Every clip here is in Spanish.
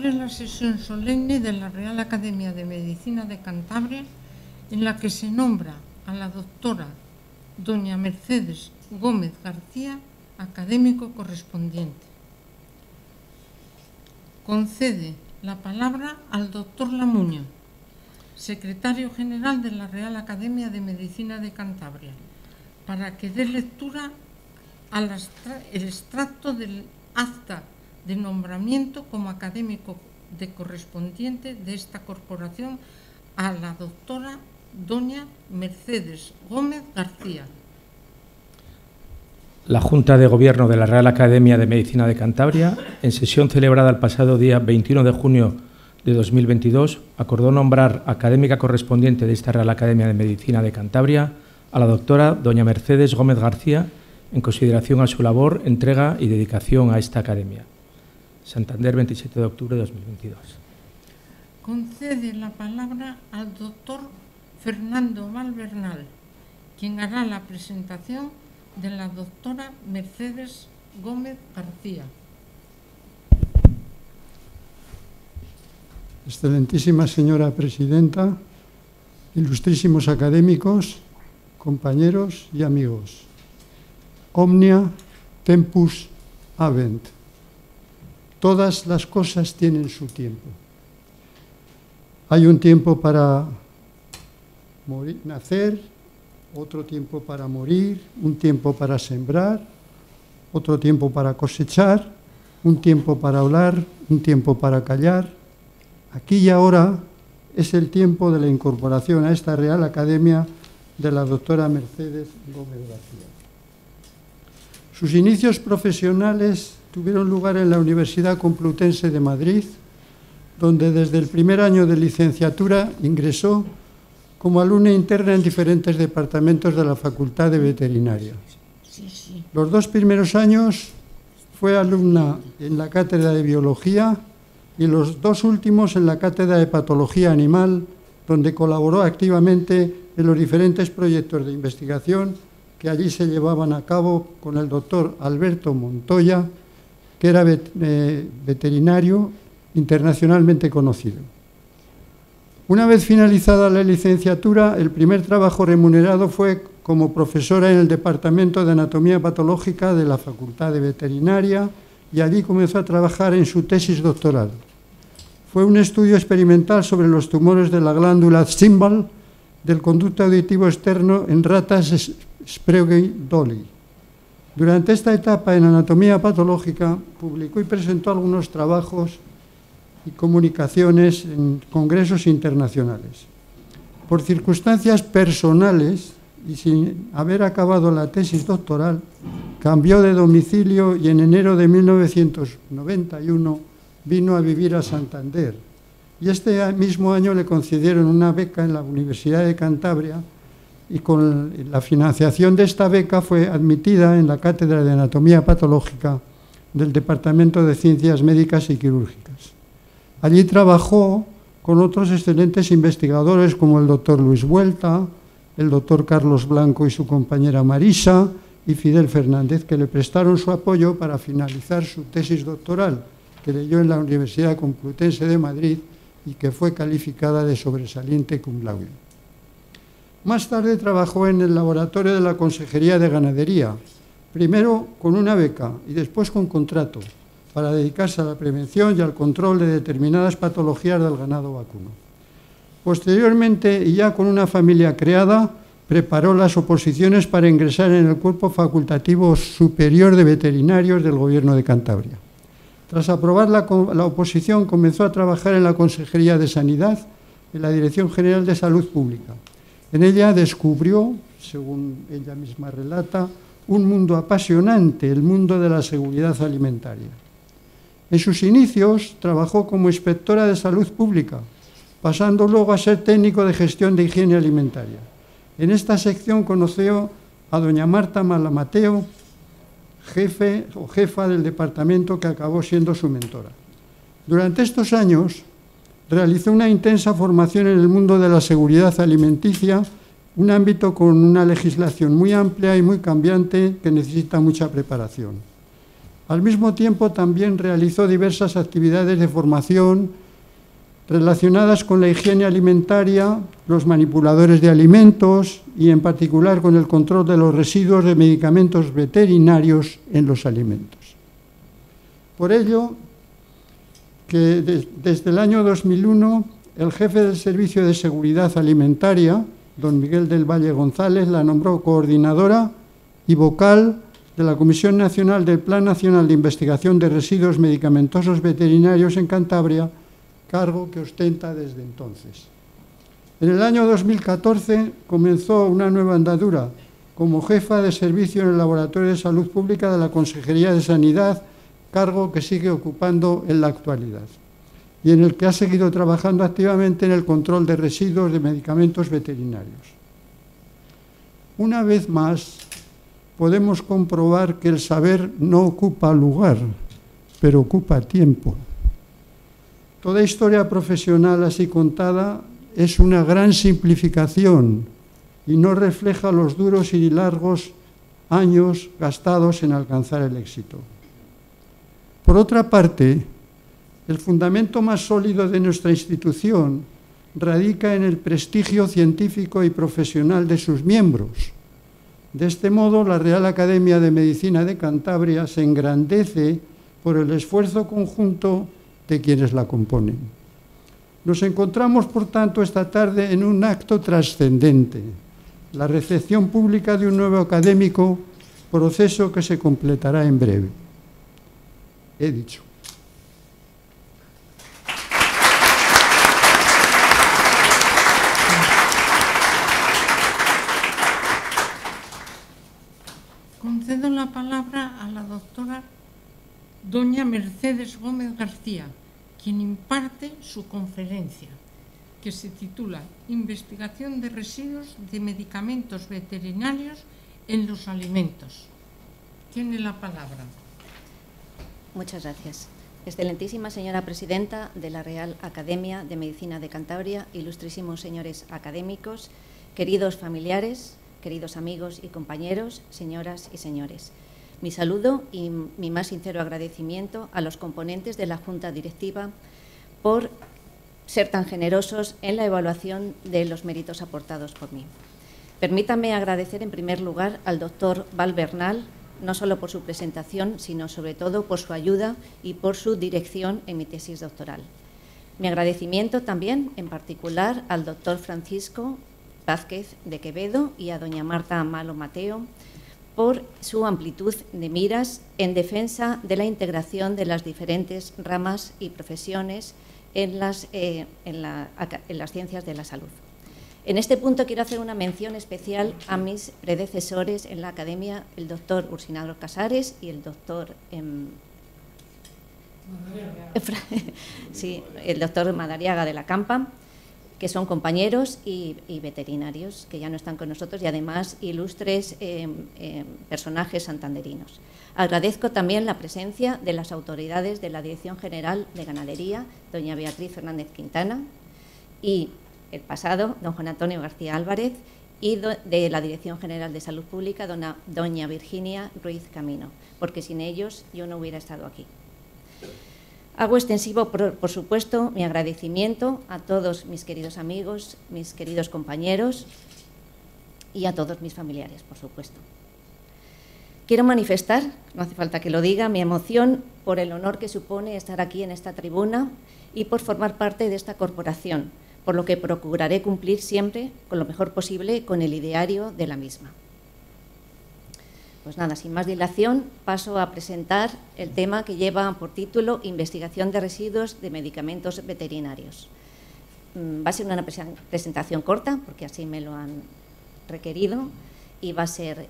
abre la sesión solemne de la Real Academia de Medicina de Cantabria, en la que se nombra a la doctora doña Mercedes Gómez García académico correspondiente. Concede la palabra al doctor Lamuño, secretario general de la Real Academia de Medicina de Cantabria, para que dé lectura al extracto del acta de nombramiento como académico de correspondiente de esta corporación a la doctora doña Mercedes Gómez García. La Junta de Gobierno de la Real Academia de Medicina de Cantabria, en sesión celebrada el pasado día 21 de junio de 2022, acordó nombrar académica correspondiente de esta Real Academia de Medicina de Cantabria a la doctora doña Mercedes Gómez García, en consideración a su labor, entrega y dedicación a esta academia. Santander, 27 de octubre de 2022. Concede la palabra al doctor Fernando Valbernal, quien hará la presentación de la doctora Mercedes Gómez García. Excelentísima señora presidenta, ilustrísimos académicos, compañeros y amigos. Omnia tempus habent. Todas las cosas tienen su tiempo. Hay un tiempo para nacer, otro tiempo para morir, un tiempo para sembrar, otro tiempo para cosechar, un tiempo para hablar, un tiempo para callar. Aquí y ahora es el tiempo de la incorporación a esta Real Academia de la doctora Mercedes Gómez García. Sus inicios profesionales tuvieron lugar en la Universidad Complutense de Madrid, donde desde el primer año de licenciatura ingresó como alumna interna en diferentes departamentos de la Facultad de Veterinaria. Los 2 primeros años fue alumna en la Cátedra de Biología y los 2 últimos en la Cátedra de Patología Animal, donde colaboró activamente en los diferentes proyectos de investigación que allí se llevaban a cabo con el doctor Alberto Montoya, que era veterinario internacionalmente conocido. Una vez finalizada la licenciatura, el primer trabajo remunerado fue como profesora en el Departamento de Anatomía Patológica de la Facultad de Veterinaria y allí comenzó a trabajar en su tesis doctoral. Fue un estudio experimental sobre los tumores de la glándula Zimbal del conducto auditivo externo en ratas Sprague-Dawley. Durante esta etapa en anatomía patológica publicó y presentó algunos trabajos y comunicaciones en congresos internacionales. Por circunstancias personales y sin haber acabado la tesis doctoral, cambió de domicilio y en enero de 1991 vino a vivir a Santander. Y este mismo año le concedieron una beca en la Universidad de Cantabria y con la financiación de esta beca fue admitida en la Cátedra de Anatomía Patológica del Departamento de Ciencias Médicas y Quirúrgicas. Allí trabajó con otros excelentes investigadores como el doctor Luis Vuelta, el doctor Carlos Blanco y su compañera Marisa y Fidel Fernández, que le prestaron su apoyo para finalizar su tesis doctoral, que leyó en la Universidad Complutense de Madrid y que fue calificada de sobresaliente cum laude. Más tarde trabajó en el laboratorio de la Consejería de Ganadería, primero con una beca y después con contrato, para dedicarse a la prevención y al control de determinadas patologías del ganado vacuno. Posteriormente, y ya con una familia creada, preparó las oposiciones para ingresar en el Cuerpo Facultativo Superior de Veterinarios del Gobierno de Cantabria. Tras aprobar la oposición, comenzó a trabajar en la Consejería de Sanidad, en la Dirección General de Salud Pública. En ella descubrió, según ella misma relata, un mundo apasionante, el mundo de la seguridad alimentaria. En sus inicios trabajó como inspectora de salud pública, pasando luego a ser técnico de gestión de higiene alimentaria. En esta sección conoció a doña Marta Malamateo, jefa del departamento, que acabó siendo su mentora. Durante estos años realizó una intensa formación en el mundo de la seguridad alimenticia, un ámbito con una legislación muy amplia y muy cambiante que necesita mucha preparación. Al mismo tiempo, también realizó diversas actividades de formación relacionadas con la higiene alimentaria, los manipuladores de alimentos y, en particular, con el control de los residuos de medicamentos veterinarios en los alimentos. Por ello, que desde el año 2001, el jefe del Servicio de Seguridad Alimentaria, don Miguel del Valle González, la nombró coordinadora y vocal de la Comisión Nacional del Plan Nacional de Investigación de Residuos Medicamentosos Veterinarios en Cantabria, cargo que ostenta desde entonces. En el año 2014 comenzó una nueva andadura como jefa de servicio en el Laboratorio de Salud Pública de la Consejería de Sanidad, cargo que sigue ocupando en la actualidad, y en el que ha seguido trabajando activamente en el control de residuos de medicamentos veterinarios. Una vez más, podemos comprobar que el saber no ocupa lugar, pero ocupa tiempo. Toda historia profesional así contada es una gran simplificación y no refleja los duros y largos años gastados en alcanzar el éxito. Por otra parte, el fundamento más sólido de nuestra institución radica en el prestigio científico y profesional de sus miembros. De este modo, la Real Academia de Medicina de Cantabria se engrandece por el esfuerzo conjunto de quienes la componen. Nos encontramos, por tanto, esta tarde en un acto trascendente, la recepción pública de un nuevo académico, proceso que se completará en breve. He dicho. Concedo la palabra a la doctora doña Mercedes Gómez García, quien imparte su conferencia, que se titula Investigación de residuos de medicamentos veterinarios en los alimentos. Tiene la palabra. Muchas gracias. Excelentísima señora presidenta de la Real Academia de Medicina de Cantabria, ilustrísimos señores académicos, queridos familiares, queridos amigos y compañeros, señoras y señores. Mi saludo y mi más sincero agradecimiento a los componentes de la Junta Directiva por ser tan generosos en la evaluación de los méritos aportados por mí. Permítanme agradecer en primer lugar al doctor Val Bernal, no solo por su presentación, sino sobre todo por su ayuda y por su dirección en mi tesis doctoral. Mi agradecimiento también, en particular, al doctor Francisco Vázquez de Quevedo y a doña Marta Malo Mateo por su amplitud de miras en defensa de la integración de las diferentes ramas y profesiones en las ciencias de la salud. En este punto quiero hacer una mención especial a mis predecesores en la academia, el doctor Ursinado Casares y el doctor el doctor Madariaga de la Campa, que son compañeros y veterinarios que ya no están con nosotros y además ilustres personajes santanderinos. Agradezco también la presencia de las autoridades de la Dirección General de Ganadería, doña Beatriz Fernández Quintana, y el pasado, don Juan Antonio García Álvarez, y de la Dirección General de Salud Pública, doña Virginia Ruiz Camino, porque sin ellos yo no hubiera estado aquí. Hago extensivo, por supuesto, mi agradecimiento a todos mis queridos amigos, mis queridos compañeros y a todos mis familiares, por supuesto. Quiero manifestar, no hace falta que lo diga, mi emoción por el honor que supone estar aquí en esta tribuna y por formar parte de esta corporación, por lo que procuraré cumplir siempre, con lo mejor posible, con el ideario de la misma. Pues nada, sin más dilación, paso a presentar el tema que lleva por título Investigación de residuos de medicamentos veterinarios. Va a ser una presentación corta, porque así me lo han requerido, y va a ser,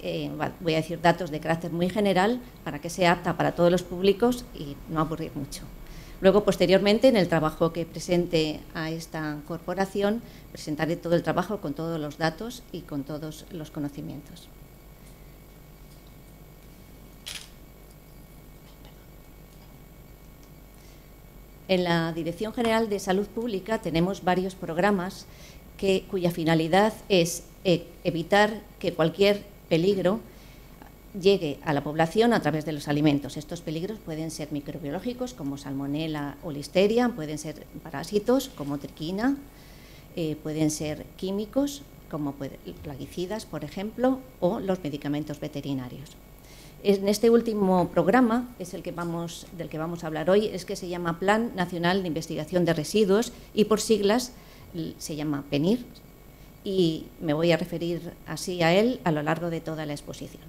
voy a decir datos de carácter muy general para que sea apta para todos los públicos y no aburrir mucho. Luego, posteriormente, en el trabajo que presente a esta corporación, presentaré todo el trabajo con todos los datos y con todos los conocimientos. En la Dirección General de Salud Pública tenemos varios programas cuya finalidad es evitar que cualquier peligro llegue a la población a través de los alimentos. Estos peligros pueden ser microbiológicos, como salmonela o listeria, pueden ser parásitos, como triquina, pueden ser químicos, como plaguicidas, por ejemplo, o los medicamentos veterinarios. En este último programa, es del que vamos a hablar hoy, es que se llama Plan Nacional de Investigación de Residuos y por siglas se llama PENIR, y me voy a referir así a él a lo largo de toda la exposición.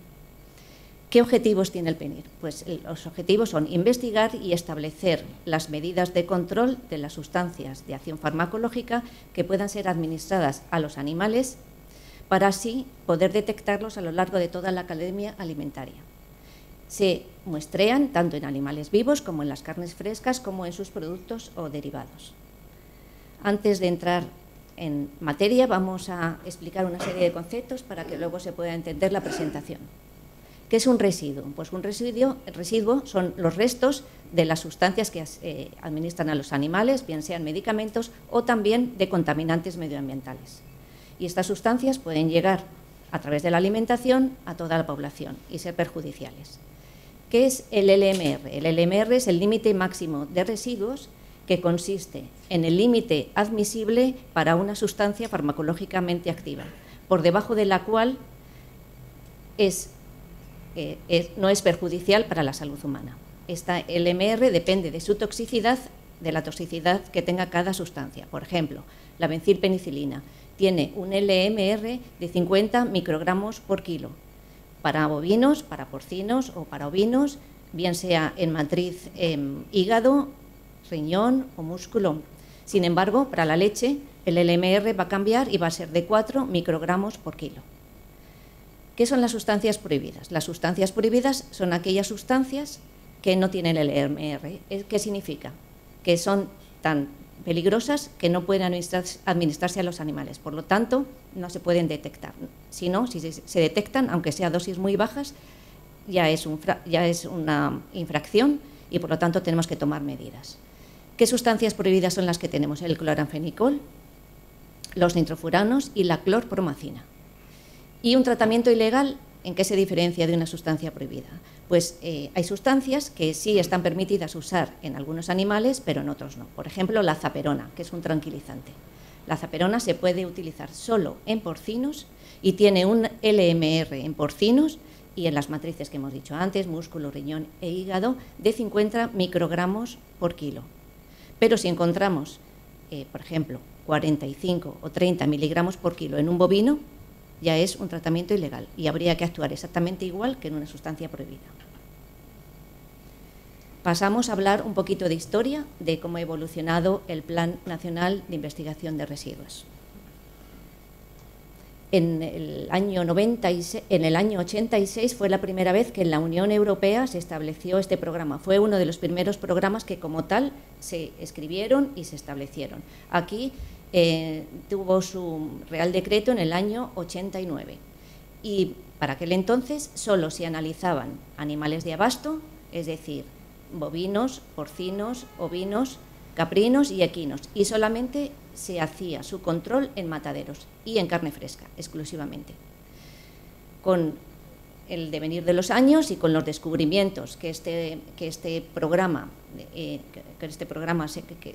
¿Qué objetivos tiene el PENIR? Pues los objetivos son investigar y establecer las medidas de control de las sustancias de acción farmacológica que puedan ser administradas a los animales para así poder detectarlos a lo largo de toda la cadena alimentaria. Se muestrean tanto en animales vivos como en las carnes frescas como en sus productos o derivados. Antes de entrar en materia vamos a explicar una serie de conceptos para que luego se pueda entender la presentación. ¿Qué es un residuo? Pues un residuo son los restos de las sustancias que administran a los animales, bien sean medicamentos o también de contaminantes medioambientales. Y estas sustancias pueden llegar a través de la alimentación a toda la población y ser perjudiciales. ¿Qué es el LMR? El LMR es el límite máximo de residuos, que consiste en el límite admisible para una sustancia farmacológicamente activa, por debajo de la cual no es perjudicial para la salud humana. Esta LMR depende de su toxicidad, de la toxicidad que tenga cada sustancia. Por ejemplo, la bencilpenicilina tiene un LMR de 50 microgramos por kilo. Para bovinos, para porcinos o para ovinos, bien sea en matriz hígado, riñón o músculo. Sin embargo, para la leche, el LMR va a cambiar y va a ser de 4 microgramos por kilo. ¿Qué son las sustancias prohibidas? Las sustancias prohibidas son aquellas sustancias que no tienen el LMR. ¿Qué significa? Que son tan peligrosas que no pueden administrarse a los animales. Por lo tanto, no se pueden detectar. Si no, si se detectan, aunque sea dosis muy bajas, ya es una infracción y por lo tanto tenemos que tomar medidas. ¿Qué sustancias prohibidas son las que tenemos? El cloranfenicol, los nitrofuranos y la clorpromacina. ¿Y un tratamiento ilegal? ¿En qué se diferencia de una sustancia prohibida? Pues hay sustancias que sí están permitidas usar en algunos animales, pero en otros no. Por ejemplo, la zaperona, que es un tranquilizante. La zaperona se puede utilizar solo en porcinos y tiene un LMR en porcinos y en las matrices que hemos dicho antes, músculo, riñón e hígado, de 50 microgramos por kilo. Pero si encontramos, por ejemplo, 45 o 30 miligramos por kilo en un bovino, ya es un tratamiento ilegal y habría que actuar exactamente igual que en una sustancia prohibida. Pasamos a hablar un poquito de historia de cómo ha evolucionado el Plan Nacional de Investigación de Residuos. En el año 86 fue la primera vez que en la Unión Europea se estableció este programa. Fue uno de los primeros programas que como tal se escribieron y se establecieron. Aquí tuvo su Real Decreto en el año 89 y para aquel entonces solo se analizaban animales de abasto, es decir, bovinos, porcinos, ovinos, caprinos y equinos, y solamente se hacía su control en mataderos y en carne fresca exclusivamente. Con el devenir de los años y con los descubrimientos los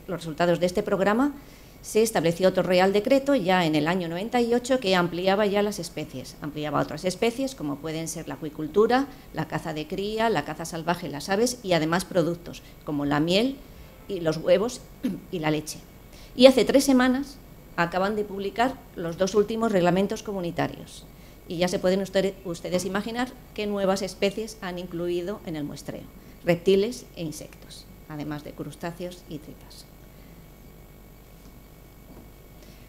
resultados de este programa, se estableció otro Real Decreto ya en el año 98 que ampliaba ya las especies, ampliaba otras especies como pueden ser la acuicultura, la caza de cría, la caza salvaje, las aves y además productos como la miel y los huevos y la leche. Y hace 3 semanas acaban de publicar los 2 últimos reglamentos comunitarios y ya se pueden ustedes imaginar qué nuevas especies han incluido en el muestreo, reptiles e insectos, además de crustáceos y tripas.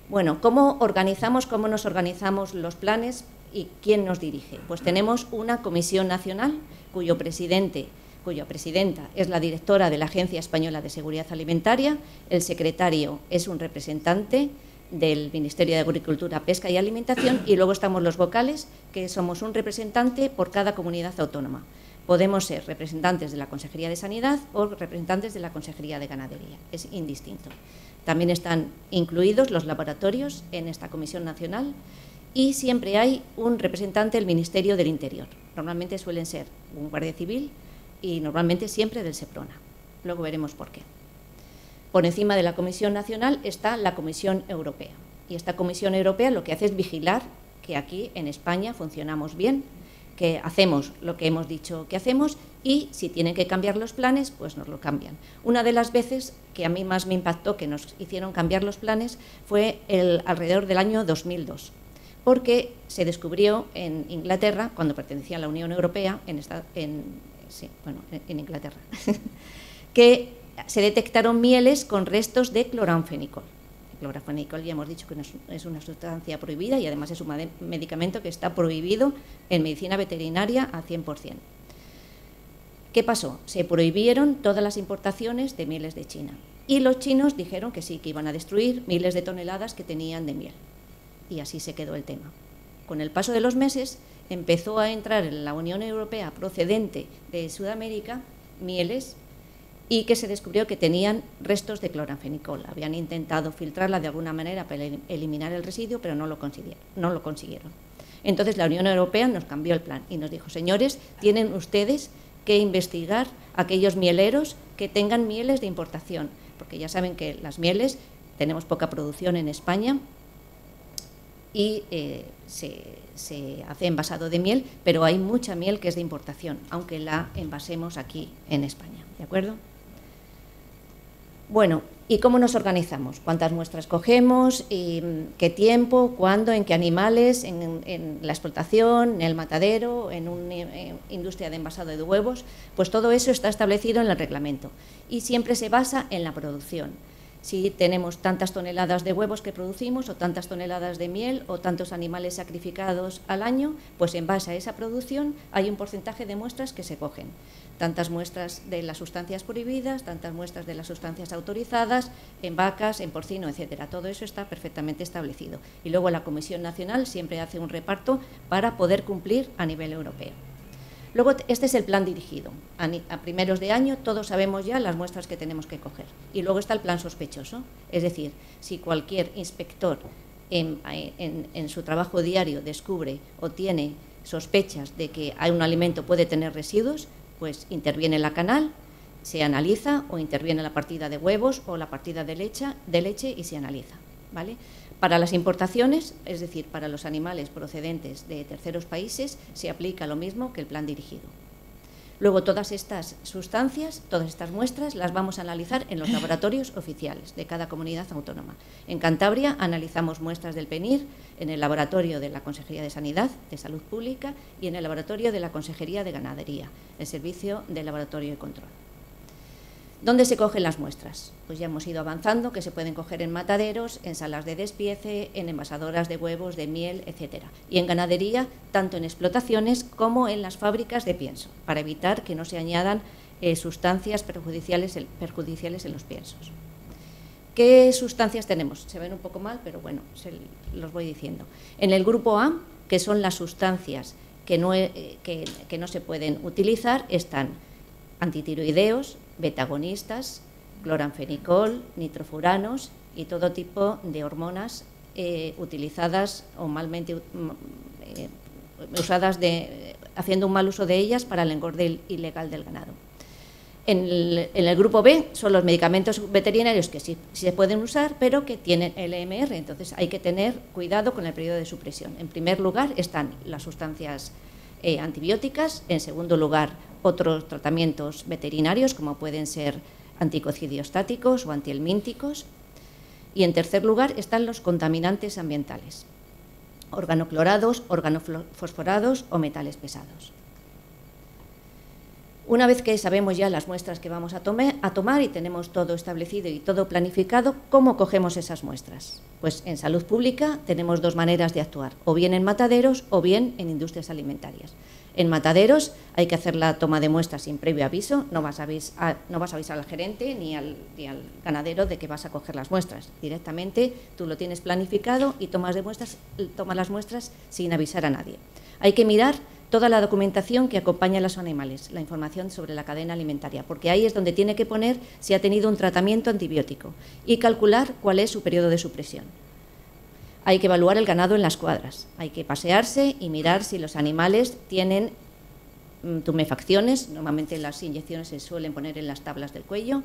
Bueno, ¿cómo nos organizamos los planes y quién nos dirige? Pues tenemos una comisión nacional cuya presidenta es la directora de la Agencia Española de Seguridad Alimentaria, el secretario es un representante del Ministerio de Agricultura, Pesca y Alimentación y luego estamos los vocales, que somos un representante por cada comunidad autónoma. Podemos ser representantes de la Consejería de Sanidad o representantes de la Consejería de Ganadería, es indistinto. También están incluidos los laboratorios en esta comisión nacional y siempre hay un representante del Ministerio del Interior. Normalmente suelen ser un guardia civil y normalmente siempre del Seprona. Luego veremos por qué. Por encima de la Comisión Nacional está la Comisión Europea. Y esta Comisión Europea lo que hace es vigilar que aquí en España funcionamos bien, que hacemos lo que hemos dicho que hacemos y si tienen que cambiar los planes, pues nos lo cambian. Una de las veces que a mí más me impactó que nos hicieron cambiar los planes fue alrededor del año 2002, porque se descubrió en Inglaterra, cuando pertenecía a la Unión Europea, en Inglaterra, que se detectaron mieles con restos de cloranfenicol. El cloranfenicol ya hemos dicho que es una sustancia prohibida y además es un medicamento que está prohibido en medicina veterinaria al 100%. ¿Qué pasó? Se prohibieron todas las importaciones de mieles de China y los chinos dijeron que sí, que iban a destruir miles de toneladas que tenían de miel. Y así se quedó el tema. Con el paso de los meses empezó a entrar en la Unión Europea procedente de Sudamérica mieles y que se descubrió que tenían restos de cloranfenicol. Habían intentado filtrarla de alguna manera para eliminar el residuo, pero no lo consiguieron. Entonces la Unión Europea nos cambió el plan y nos dijo, señores, tienen ustedes que investigar a aquellos mieleros que tengan mieles de importación, porque ya saben que las mieles, tenemos poca producción en España y se hace envasado de miel, pero hay mucha miel que es de importación, aunque la envasemos aquí en España, ¿de acuerdo? Bueno, ¿y cómo nos organizamos? ¿Cuántas muestras cogemos? ¿Y qué tiempo? ¿Cuándo? ¿En qué animales? ¿En la explotación? ¿En el matadero? ¿En una industria de envasado de huevos? Pues todo eso está establecido en el reglamento y siempre se basa en la producción. Si tenemos tantas toneladas de huevos que producimos o tantas toneladas de miel o tantos animales sacrificados al año, pues en base a esa producción hay un porcentaje de muestras que se cogen. Tantas muestras de las sustancias prohibidas, tantas muestras de las sustancias autorizadas, en vacas, en porcino, etcétera. Todo eso está perfectamente establecido. Y luego la Comisión Nacional siempre hace un reparto para poder cumplir a nivel europeo. Luego, este es el plan dirigido. A primeros de año todos sabemos ya las muestras que tenemos que coger. Y luego está el plan sospechoso, es decir, si cualquier inspector en su trabajo diario descubre o tiene sospechas de que hay un alimento puede tener residuos, pues interviene la canal, se analiza o interviene la partida de huevos o la partida de leche y se analiza, ¿vale? Para las importaciones, es decir, para los animales procedentes de terceros países, se aplica lo mismo que el plan dirigido. Luego, todas estas sustancias, todas estas muestras, las vamos a analizar en los laboratorios oficiales de cada comunidad autónoma. En Cantabria analizamos muestras del PENIR en el laboratorio de la Consejería de Sanidad, de Salud Pública, y en el laboratorio de la Consejería de Ganadería, el Servicio de Laboratorio y Control. ¿Dónde se cogen las muestras? Pues ya hemos ido avanzando, que se pueden coger en mataderos, en salas de despiece, en envasadoras de huevos, de miel, etcétera. Y en ganadería, tanto en explotaciones como en las fábricas de pienso, para evitar que no se añadan sustancias perjudiciales en los piensos. ¿Qué sustancias tenemos? Se ven un poco mal, pero bueno, los voy diciendo. En el grupo A, que son las sustancias que no se pueden utilizar, están antitiroideos, betagonistas, cloranfenicol, nitrofuranos y todo tipo de hormonas utilizadas o malmente usadas haciendo un mal uso de ellas para el engorde ilegal del ganado. En el grupo B son los medicamentos veterinarios que sí se pueden usar, pero que tienen LMR, entonces hay que tener cuidado con el periodo de supresión. En primer lugar están las sustancias antibióticas, en segundo lugar otros tratamientos veterinarios como pueden ser anticocidiostáticos o antihelmínticos y en tercer lugar están los contaminantes ambientales, organoclorados, organofosforados o metales pesados. Una vez que sabemos ya las muestras que vamos a tomar y tenemos todo establecido y todo planificado, ¿cómo cogemos esas muestras? Pues en salud pública tenemos dos maneras de actuar, o bien en mataderos o bien en industrias alimentarias. En mataderos hay que hacer la toma de muestras sin previo aviso, no vas a avisar al gerente ni al ganadero de que vas a coger las muestras. Directamente tú lo tienes planificado y tomas las muestras sin avisar a nadie. Hay que mirar toda la documentación que acompaña a los animales, la información sobre la cadena alimentaria, porque ahí es donde tiene que poner si ha tenido un tratamiento antibiótico y calcular cuál es su periodo de supresión. Hay que evaluar el ganado en las cuadras, hay que pasearse y mirar si los animales tienen tumefacciones, normalmente las inyecciones se suelen poner en las tablas del cuello,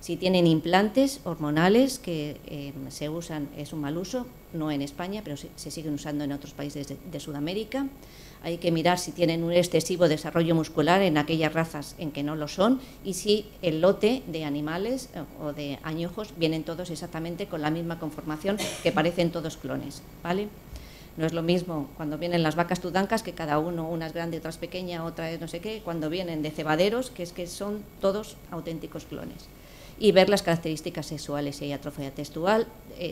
si tienen implantes hormonales que se usan, es un mal uso, no en España, pero se siguen usando en otros países de Sudamérica. Hay que mirar si tienen un excesivo desarrollo muscular en aquellas razas en que no lo son y si el lote de animales o de añojos vienen todos exactamente con la misma conformación, que parecen todos clones, ¿vale? No es lo mismo cuando vienen las vacas tudancas, que cada uno, una es grande, otra es pequeña, otra es no sé qué, cuando vienen de cebaderos, que es que son todos auténticos clones. Y ver las características sexuales, si hay atrofia textual,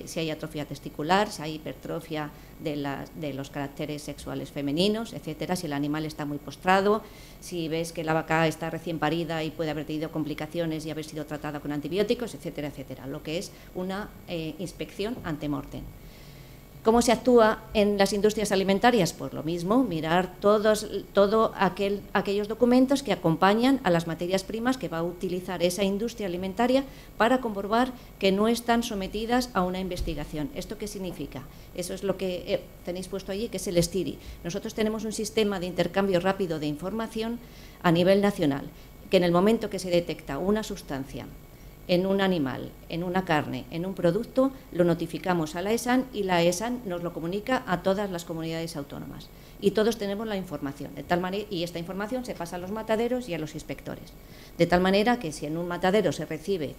si hay atrofia testicular, si hay hipertrofia de los caracteres sexuales femeninos, etcétera, si el animal está muy postrado, si ves que la vaca está recién parida y puede haber tenido complicaciones y haber sido tratada con antibióticos, etcétera, etcétera, lo que es una inspección ante mortem. ¿Cómo se actúa en las industrias alimentarias? Pues lo mismo, mirar todos aquellos documentos que acompañan a las materias primas que va a utilizar esa industria alimentaria para comprobar que no están sometidas a una investigación. ¿Esto qué significa? Eso es lo que tenéis puesto allí, que es el STIRI. Nosotros tenemos un sistema de intercambio rápido de información a nivel nacional, que en el momento que se detecta una sustancia en un animal, en una carne, en un producto, lo notificamos a la ESAN y la ESAN nos lo comunica a todas las comunidades autónomas. Y todos tenemos la información, de tal manera, y esta información se pasa a los mataderos y a los inspectores. De tal manera que si en un matadero se recibe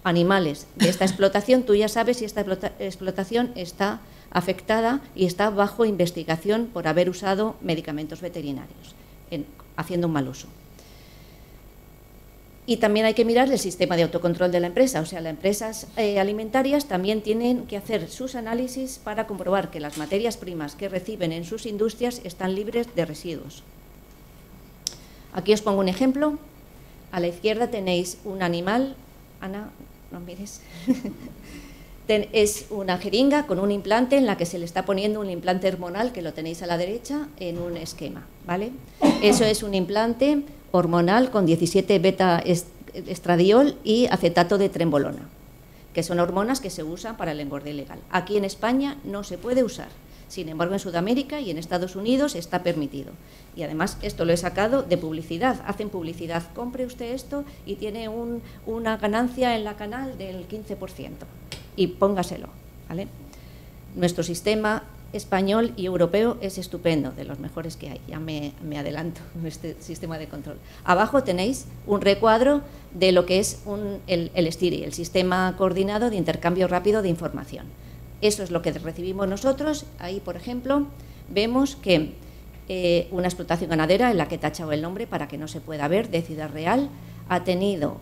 animales de esta explotación, tú ya sabes si esta explotación está afectada y está bajo investigación por haber usado medicamentos veterinarios, haciendo un mal uso. Y también hay que mirar el sistema de autocontrol de la empresa, o sea, las empresas alimentarias también tienen que hacer sus análisis para comprobar que las materias primas que reciben en sus industrias están libres de residuos. Aquí os pongo un ejemplo. A la izquierda tenéis un animal, Ana, no mires, es una jeringa con un implante en la que se le está poniendo un implante hormonal, que lo tenéis a la derecha, en un esquema, ¿vale? Eso es un implante hormonal con 17 beta-estradiol y acetato de trembolona, que son hormonas que se usan para el engorde ilegal. Aquí en España no se puede usar, sin embargo en Sudamérica y en Estados Unidos está permitido. Y además esto lo he sacado de publicidad, hacen publicidad, compre usted esto y tiene una ganancia en la canal del 15% y póngaselo, ¿vale? Nuestro sistema español y europeo es estupendo, de los mejores que hay, ya me adelanto en este sistema de control. Abajo tenéis un recuadro de lo que es el STIRI, el Sistema Coordinado de Intercambio Rápido de Información. Eso es lo que recibimos nosotros. Ahí, por ejemplo, vemos que una explotación ganadera, en la que he tachado el nombre para que no se pueda ver, de Ciudad Real, ha tenido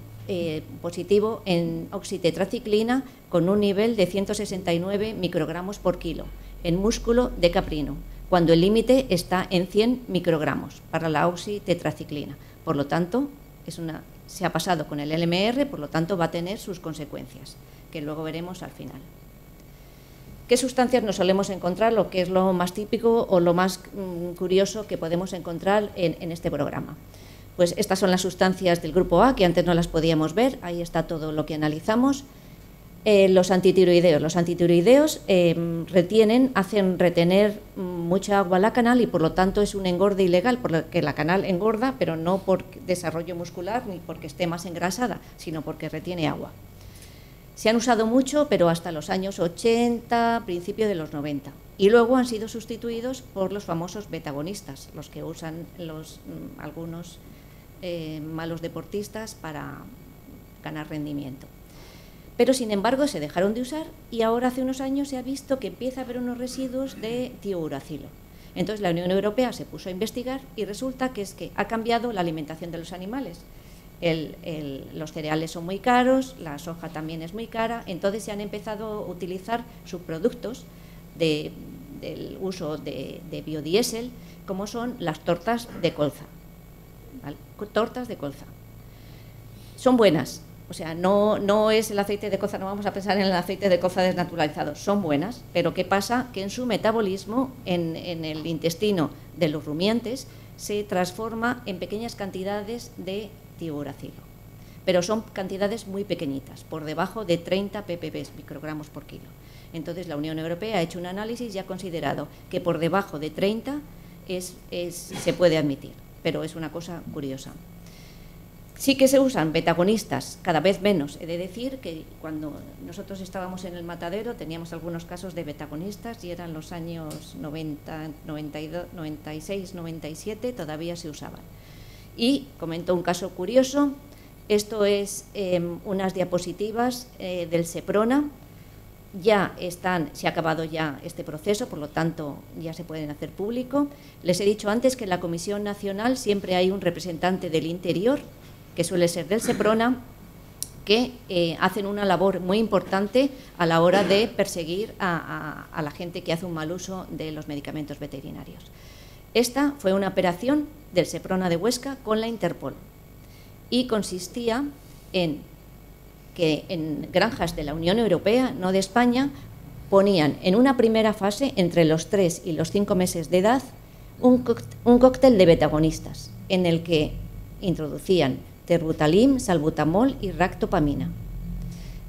positivo en oxitetraciclina con un nivel de 169 microgramos por kilo en músculo de caprino, cuando el límite está en 100 microgramos para la oxitetraciclina. Por lo tanto, se ha pasado con el LMR, por lo tanto va a tener sus consecuencias, que luego veremos al final. ¿Qué sustancias nos solemos encontrar? Lo que es lo más típico o lo más curioso que podemos encontrar en este programa. Pues estas son las sustancias del grupo A, que antes no las podíamos ver, ahí está todo lo que analizamos. Los antitiroideos hacen retener mucha agua a la canal y por lo tanto es un engorde ilegal, porque la canal engorda, pero no por desarrollo muscular ni porque esté más engrasada, sino porque retiene agua. Se han usado mucho, pero hasta los años 80, principio de los 90. Y luego han sido sustituidos por los famosos betagonistas, los que usan algunos malos deportistas para ganar rendimiento. Pero, sin embargo, se dejaron de usar y ahora hace unos años se ha visto que empieza a haber unos residuos de tiouracilo. Entonces, la Unión Europea se puso a investigar y resulta que ha cambiado la alimentación de los animales. Los cereales son muy caros, la soja también es muy cara, entonces se han empezado a utilizar subproductos del uso de biodiesel, como son las tortas de colza. ¿Vale? Tortas de colza. Son buenas. O sea, no es el aceite de colza, no vamos a pensar en el aceite de colza desnaturalizado, son buenas, pero ¿qué pasa? Que en su metabolismo, en el intestino de los rumiantes, se transforma en pequeñas cantidades de tiouracilo, pero son cantidades muy pequeñitas, por debajo de 30 ppb, microgramos por kilo. Entonces la Unión Europea ha hecho un análisis y ha considerado que por debajo de 30 se puede admitir, pero es una cosa curiosa. Sí que se usan betagonistas, cada vez menos. He de decir que cuando nosotros estábamos en el matadero teníamos algunos casos de betagonistas y eran los años 90, 92, 96, 97, todavía se usaban. Y comento un caso curioso. Esto es unas diapositivas del Seprona. Se ha acabado ya este proceso, por lo tanto ya se pueden hacer público. Les he dicho antes que en la Comisión Nacional siempre hay un representante del Interior, que suele ser del Seprona, que hacen una labor muy importante a la hora de perseguir a la gente que hace un mal uso de los medicamentos veterinarios. Esta fue una operación del Seprona de Huesca con la Interpol y consistía en que en granjas de la Unión Europea, no de España, ponían en una primera fase, entre los 3 y los 5 meses de edad, un cóctel de betagonistas, en el que introducían terbutalim, salbutamol y ractopamina.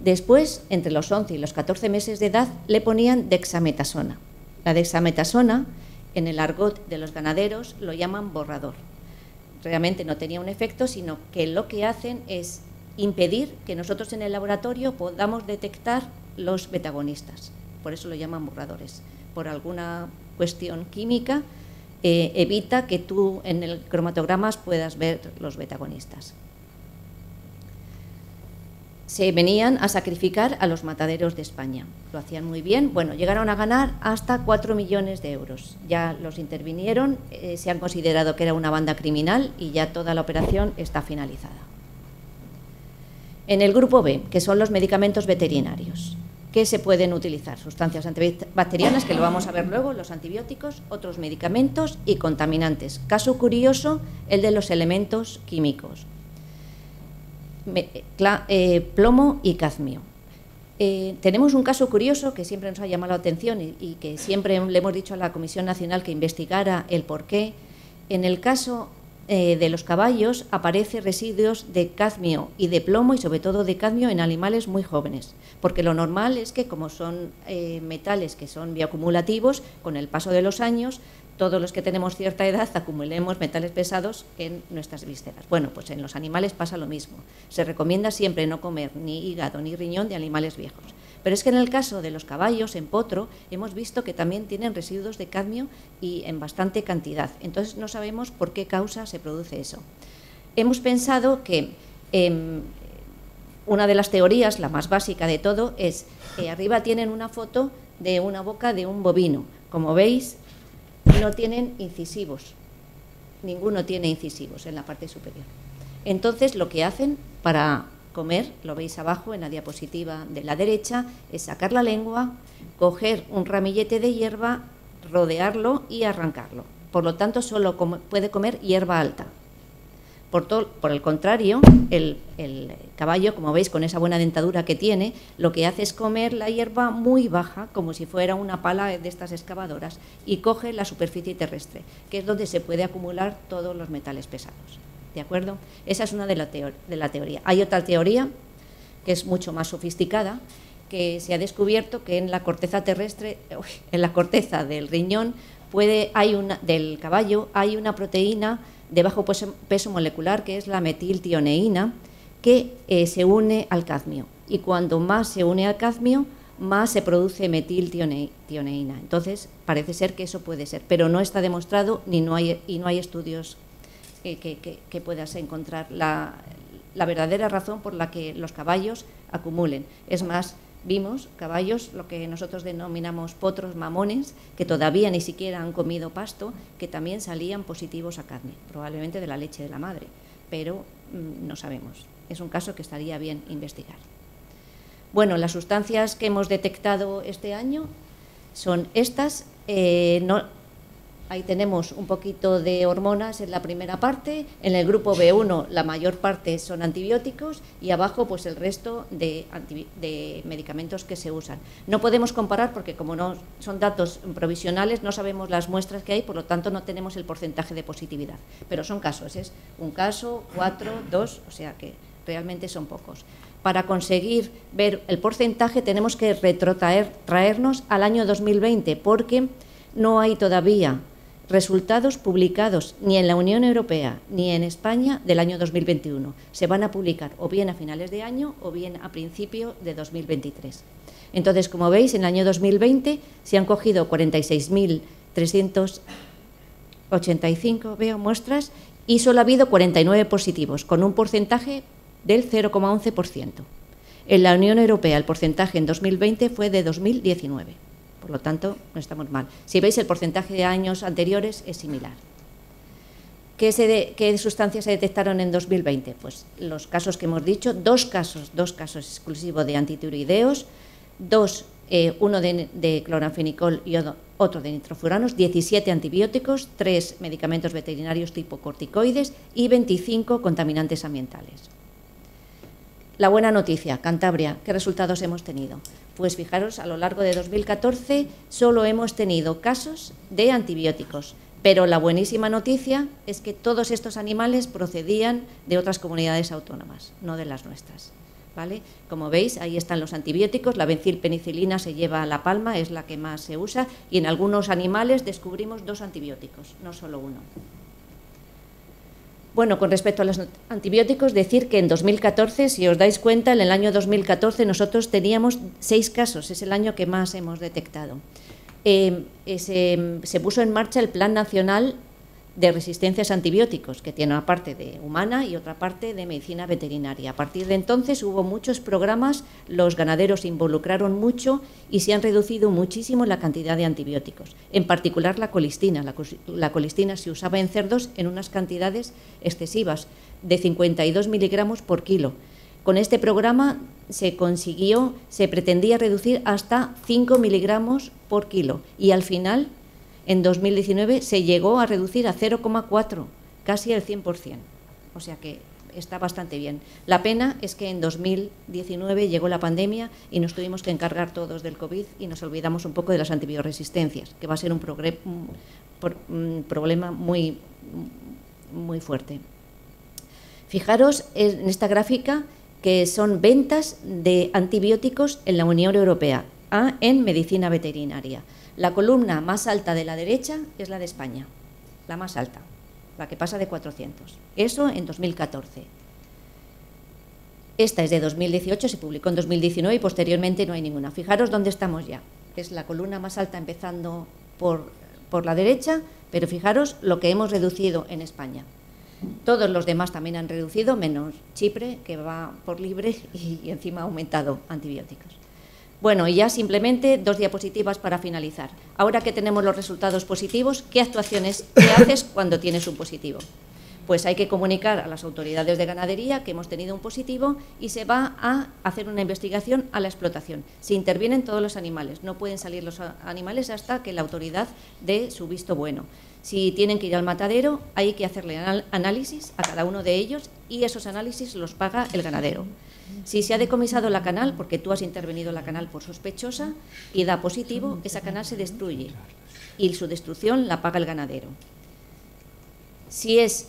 Después, entre los 11 y los 14 meses de edad, le ponían dexametasona. La dexametasona, en el argot de los ganaderos, lo llaman borrador. Realmente no tenía un efecto, sino que lo que hacen es impedir que nosotros en el laboratorio podamos detectar los betagonistas. Por eso lo llaman borradores. Por alguna cuestión química evita que tú en el cromatogramas puedas ver los betagonistas. Se venían a sacrificar a los mataderos de España. Lo hacían muy bien. Bueno, llegaron a ganar hasta 4 millones de euros. Ya los intervinieron, se han considerado que era una banda criminal y ya toda la operación está finalizada. En el grupo B, que son los medicamentos veterinarios, ¿qué se pueden utilizar? Sustancias antibacterianas, que lo vamos a ver luego, los antibióticos, otros medicamentos y contaminantes. Caso curioso, el de los elementos químicos. Plomo y cadmio. Tenemos un caso curioso que siempre nos ha llamado la atención y que siempre le hemos dicho a la Comisión Nacional que investigara el porqué. En el caso de los caballos aparece residuos de cadmio y de plomo y sobre todo de cadmio en animales muy jóvenes, porque lo normal es que como son metales que son bioacumulativos, con el paso de los años todos los que tenemos cierta edad acumulemos metales pesados en nuestras vísceras. Bueno, pues en los animales pasa lo mismo. Se recomienda siempre no comer ni hígado ni riñón de animales viejos. Pero es que en el caso de los caballos, en potro, hemos visto que también tienen residuos de cadmio y en bastante cantidad. Entonces no sabemos por qué causa se produce eso. Hemos pensado que una de las teorías, la más básica de todo, es arriba tienen una foto de una boca de un bovino. Como veis, no tienen incisivos, ninguno tiene incisivos en la parte superior. Entonces lo que hacen para comer, lo veis abajo en la diapositiva de la derecha, es sacar la lengua, coger un ramillete de hierba, rodearlo y arrancarlo. Por lo tanto, solo puede comer hierba alta. Por el contrario, el caballo, como veis, con esa buena dentadura que tiene, lo que hace es comer la hierba muy baja, como si fuera una pala de estas excavadoras, y coge la superficie terrestre, que es donde se puede acumular todos los metales pesados. ¿De acuerdo? Esa es una de la teoría. Hay otra teoría, que es mucho más sofisticada, que se ha descubierto que en la corteza terrestre, en la corteza del riñón, del caballo, hay una proteína de bajo peso molecular, que es la metiltioneína, que se une al cadmio. Y cuando más se une al cadmio, más se produce metiltioneína. Entonces, parece ser que eso puede ser, pero no está demostrado y no hay estudios que puedas encontrar la verdadera razón por la que los caballos acumulen. Es más, vimos caballos, lo que nosotros denominamos potros mamones, que todavía ni siquiera han comido pasto, que también salían positivos a cadmio, probablemente de la leche de la madre, pero no sabemos. Es un caso que estaría bien investigar. Bueno, las sustancias que hemos detectado este año son estas. Ahí tenemos un poquito de hormonas en la primera parte. En el grupo B1 la mayor parte son antibióticos y abajo pues el resto de medicamentos que se usan. No podemos comparar porque como no son datos provisionales no sabemos las muestras que hay, por lo tanto no tenemos el porcentaje de positividad. Pero son casos, es un caso, 4, 2, o sea que realmente son pocos. para conseguir ver el porcentaje tenemos que traernos al año 2020, porque no hay todavía resultados publicados ni en la Unión Europea ni en España del año 2021. Se van a publicar o bien a finales de año o bien a principio de 2023. Entonces, como veis, en el año 2020 se han cogido 46.385 muestras y solo ha habido 49 positivos, con un porcentaje del 0,11%. En la Unión Europea el porcentaje en 2020 fue de 2019. Por lo tanto, no estamos mal. Si veis, el porcentaje de años anteriores es similar. ¿Qué sustancias se detectaron en 2020? Pues los casos que hemos dicho, dos casos exclusivos de antitiroideos, uno de cloranfenicol y otro de nitrofuranos, 17 antibióticos, 3 medicamentos veterinarios tipo corticoides y 25 contaminantes ambientales. La buena noticia, Cantabria, ¿qué resultados hemos tenido? Pues fijaros, a lo largo de 2014 solo hemos tenido casos de antibióticos, pero la buenísima noticia es que todos estos animales procedían de otras comunidades autónomas, no de las nuestras, ¿vale? Como veis, ahí están los antibióticos, la bencilpenicilina se lleva la palma, es la que más se usa, y en algunos animales descubrimos 2 antibióticos, no solo uno. Bueno, con respecto a los antibióticos, decir que en 2014, si os dais cuenta, en el año 2014 nosotros teníamos 6 casos, es el año que más hemos detectado. Se puso en marcha el Plan Nacional de Resistencias a Antibióticos, que tiene una parte de humana y otra parte de medicina veterinaria. A partir de entonces hubo muchos programas, los ganaderos se involucraron mucho y se han reducido muchísimo la cantidad de antibióticos, en particular la colistina. La colistina se usaba en cerdos en unas cantidades excesivas, de 52 miligramos por kilo. Con este programa se pretendía reducir hasta 5 miligramos por kilo y al final, en 2019, se llegó a reducir a 0,4, casi al 100%. O sea que está bastante bien. La pena es que en 2019 llegó la pandemia y nos tuvimos que encargar todos del COVID y nos olvidamos un poco de las antibioresistencias, que va a ser un problema muy, muy fuerte. Fijaros en esta gráfica que son ventas de antibióticos en la Unión Europea en medicina veterinaria. La columna más alta de la derecha es la de España, la más alta, la que pasa de 400. Eso en 2014. Esta es de 2018, se publicó en 2019 y posteriormente no hay ninguna. Fijaros dónde estamos ya. Es la columna más alta empezando por la derecha, pero fijaros lo que hemos reducido en España. Todos los demás también han reducido, menos Chipre, que va por libre y encima ha aumentado antibióticos. Bueno, y ya simplemente 2 diapositivas para finalizar. Ahora que tenemos los resultados positivos, ¿qué actuaciones haces cuando tienes un positivo? Pues hay que comunicar a las autoridades de ganadería que hemos tenido un positivo y se va a hacer una investigación a la explotación. Se intervienen todos los animales, no pueden salir los animales hasta que la autoridad dé su visto bueno. Si tienen que ir al matadero, hay que hacerle análisis a cada uno de ellos y esos análisis los paga el ganadero. Si se ha decomisado la canal, porque tú has intervenido la canal por sospechosa y da positivo, esa canal se destruye y su destrucción la paga el ganadero. Si es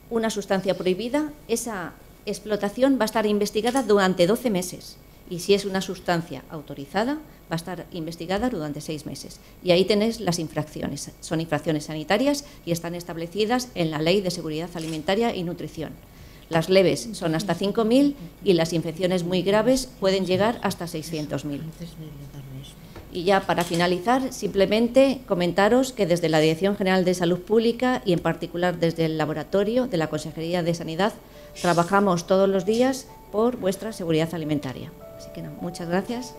una sustancia prohibida, esa explotación va a estar investigada durante 12 meses y si es una sustancia autorizada, va a estar investigada durante 6 meses. Y ahí tenéis las infracciones. Son infracciones sanitarias y están establecidas en la Ley de Seguridad Alimentaria y Nutrición. Las leves son hasta 5.000 y las infecciones muy graves pueden llegar hasta 600.000. Y ya para finalizar, simplemente comentaros que desde la Dirección General de Salud Pública y en particular desde el laboratorio de la Consejería de Sanidad trabajamos todos los días por vuestra seguridad alimentaria. Así que muchas gracias.